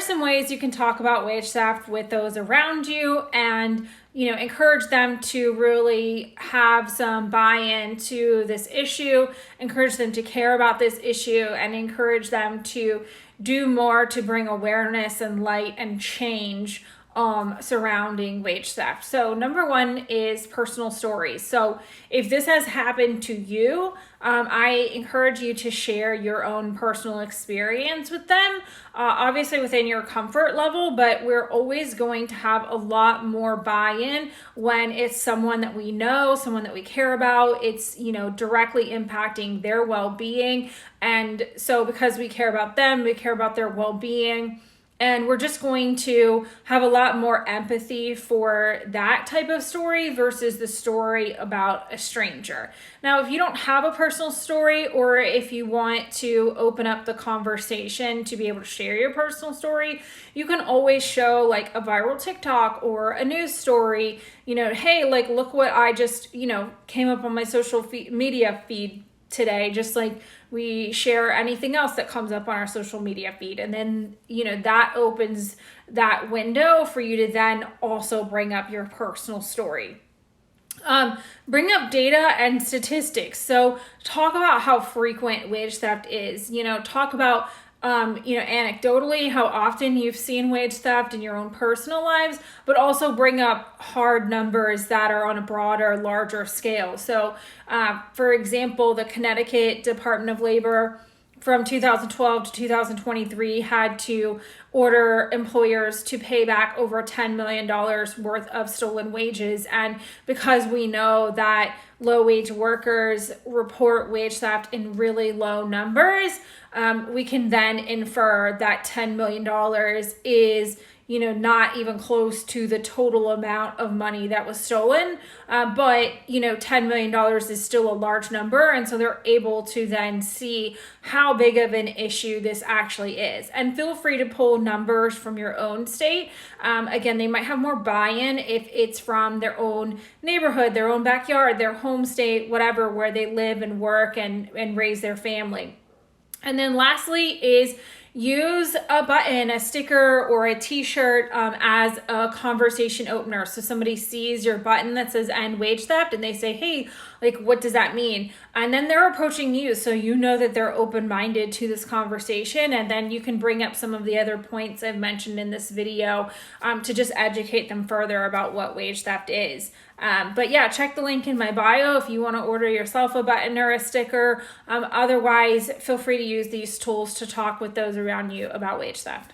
some ways you can talk about wage theft with those around you and encourage them to really have some buy-in to this issue, encourage them to care about this issue, and encourage them to do more to bring awareness and light and change surrounding wage theft. So number one is personal stories. So if this has happened to you, I encourage you to share your own personal experience with them, obviously within your comfort level, but we're always going to have a lot more buy-in when it's someone that we know, someone that we care about. It's, directly impacting their well-being. And so because we care about them, we care about their well-being, and we're just going to have a lot more empathy for that type of story versus the story about a stranger. Now, if you don't have a personal story, or if you want to open up the conversation to be able to share your personal story, you can always show like a viral TikTok or a news story, hey, like, look what I just, came up on my social media feed today, just like we share anything else that comes up on our social media feed. And then, that opens that window for you to then also bring up your personal story. Bring up data and statistics. So talk about how frequent wage theft is, talk about anecdotally how often you've seen wage theft in your own personal lives, but also bring up hard numbers that are on a broader, larger scale. So, for example, the Connecticut Department of Labor from 2012 to 2023 had to order employers to pay back over $10 million worth of stolen wages. And because we know that low wage workers report wage theft in really low numbers, we can then infer that $10 million is not even close to the total amount of money that was stolen. But $10 million is still a large number. And so they're able to then see how big of an issue this actually is. And feel free to pull numbers from your own state. Again, they might have more buy-in if it's from their own neighborhood, their own backyard, their home state, whatever, where they live and work and raise their family. And then lastly is use a button, a sticker, or a t-shirt as a conversation opener. So somebody sees your button that says end wage theft and they say, hey, like, what does that mean? And then they're approaching you, so you know that they're open-minded to this conversation, and then you can bring up some of the other points I've mentioned in this video to just educate them further about what wage theft is. But yeah, check the link in my bio if you want to order yourself a button or a sticker. Otherwise, feel free to use these tools to talk with those around you about wage theft.